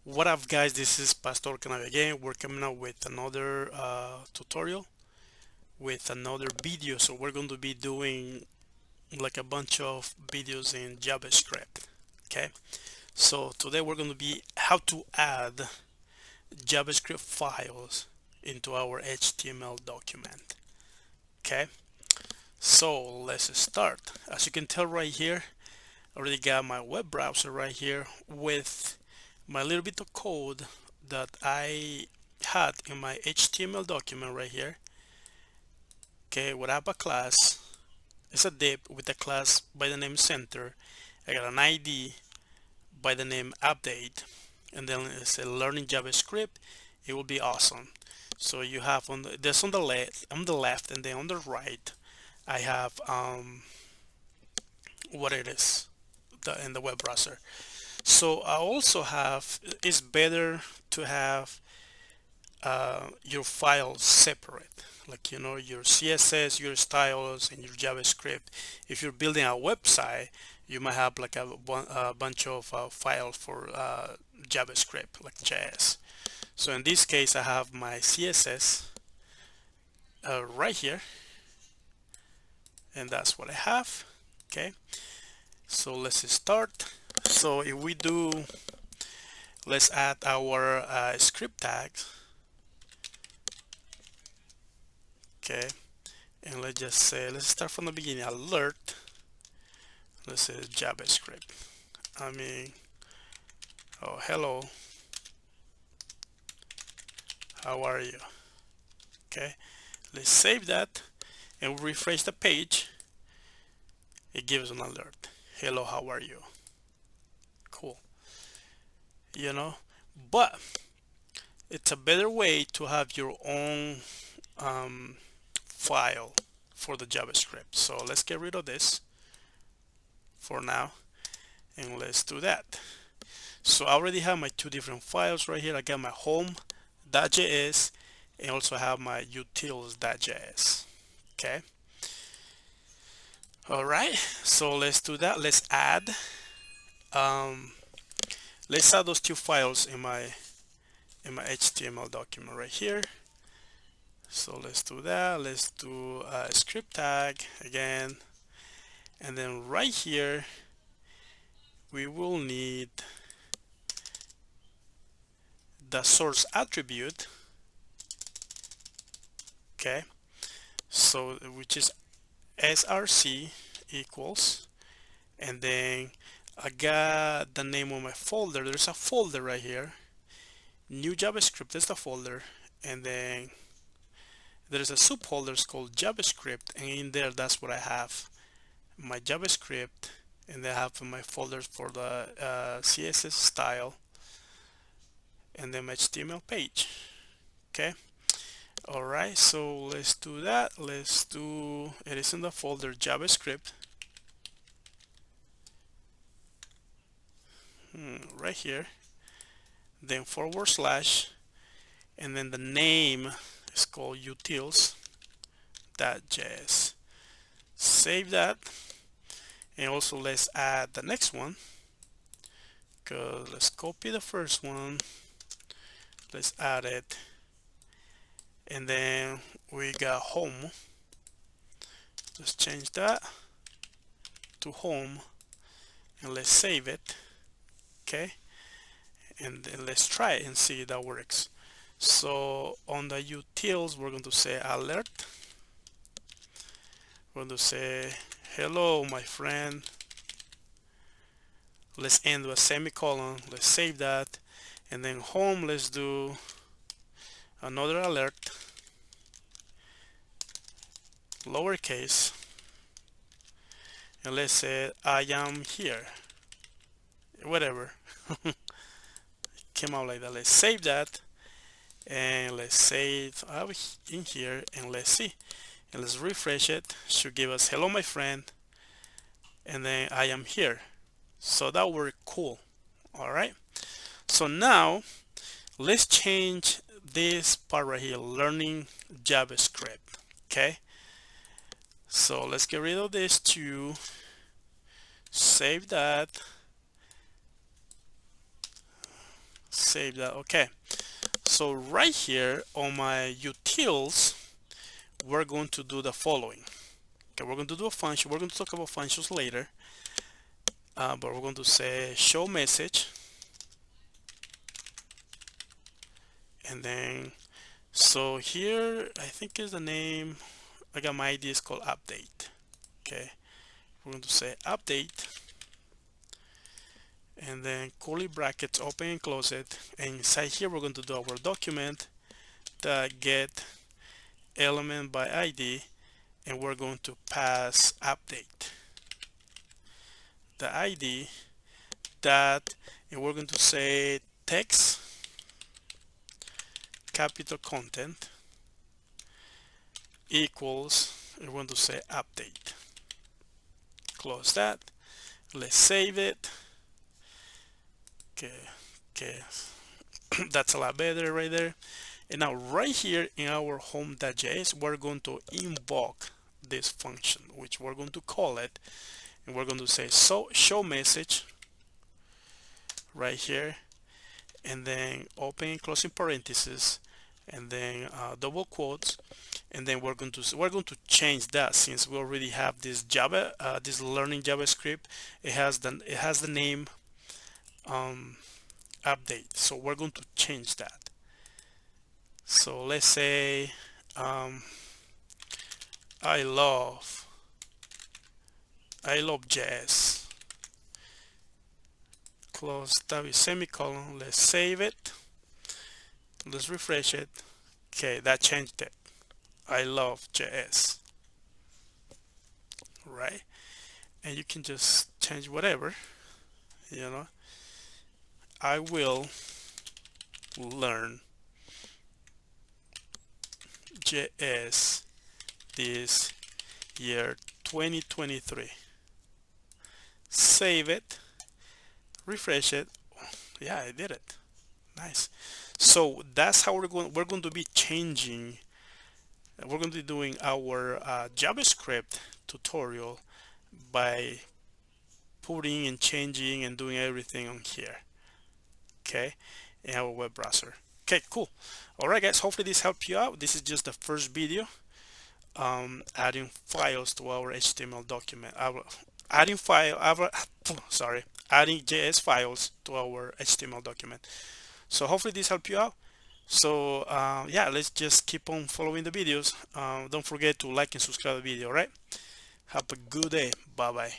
What up, guys? This is Pastor Canavi again. We're coming out with another tutorial with another video. So we're going to be doing like a bunch of videos in JavaScript. Okay. So today we're going to be how to add JavaScript files into our HTML document. Okay. So let's start. As you can tell right here, I already got my web browser right here with my little bit of code that I had in my HTML document right here. Okay, we have a class. It's a div with a class by the name center. I got an ID by the name update, and then it's a learning JavaScript. It will be awesome. So you have on this on the left, and then on the right, I have what it is in the web browser. So I also have, it's better to have your files separate, like your CSS, your styles, and your JavaScript. If you're building a website, you might have like a bunch of files for JavaScript, like JS. So in this case, I have my CSS right here, and that's what I have. Okay, so let's start. So if we do, let's add our script tags. Okay, and let's just say, let's start from the beginning. Alert, let's say JavaScript. I mean, oh, hello, how are you? Okay, let's save that and refresh the page. It gives an alert. Hello, how are you? Cool. You know, but it's a better way to have your own file for the JavaScript. So let's get rid of this for now, and let's do that. So I already have my two different files right here. I got my home.js and also have my utils.js. Okay. All right. So let's do that. Um, let's add those two files in my HTML document right here. So let's do that. Let's do a script tag again, and then right here we will need the source attribute. Okay, so which is src equals, and then I got the name of my folder. There's a folder right here, new JavaScript is the folder, and then there's a subfolder called JavaScript, and in there that's what I have, my JavaScript, and I have my folders for the CSS style and then my HTML page. Okay. All right, so let's do that. Let's do, it is in the folder JavaScript right here, then /, and then the name is called utils.js. Save that, and also let's add the next one, because let's copy the first one, let's add it, and then we got home. Let's change that to home, and let's save it. Okay, and then let's try it and see if that works. So on the utils, we're going to say alert. We're going to say hello, my friend. Let's end with a semicolon. Let's save that, and then home, let's do another alert, lowercase, and let's say I am here, whatever. Came out like that. Let's save that, and let's save in here, and let's see, and let's refresh it. Should give us hello, my friend, and then I am here. So that worked cool. All right, so now let's change this part right here, learning JavaScript. Okay, so let's get rid of this too, save that, save that. Okay, so right here on my utils, we're going to do the following. Okay, we're going to do a function. We're going to talk about functions later, but we're going to say show message, and then so here I think is the name. I got my ID is called update. Okay, we're going to say update, and then curly brackets open and close it, and inside here we're going to do our document that get element by ID, and we're going to pass update the ID that, and we're going to say text capital content equals, and we're going to say update. Close that. Let's save it. Okay, okay. That's a lot better right there. And now right here in our home.js, we're going to invoke this function, which we're going to call it, and we're going to say so show message right here, and then open and closing parentheses, and then double quotes, and then we're going to change that, since we already have this Java, this learning JavaScript. It has the name update, so we're going to change that. So let's say I love JS. Close that with semicolon. Let's save it. Let's refresh it. Okay, that changed it. I love JS. Right? And you can just change whatever, you know. I will learn JS this year 2023. Save it, refresh it. Yeah, I did it. Nice. So that's how we're going to be changing. We're going to be doing our JavaScript tutorial by putting and changing and doing everything on here. Okay, in our web browser. Okay, cool. All right, guys. Hopefully this helped you out. This is just the first video. Adding files to our HTML document. Adding JS files to our HTML document. So hopefully this helped you out. So yeah, let's just keep on following the videos. Don't forget to like and subscribe the video. All right, have a good day. Bye bye.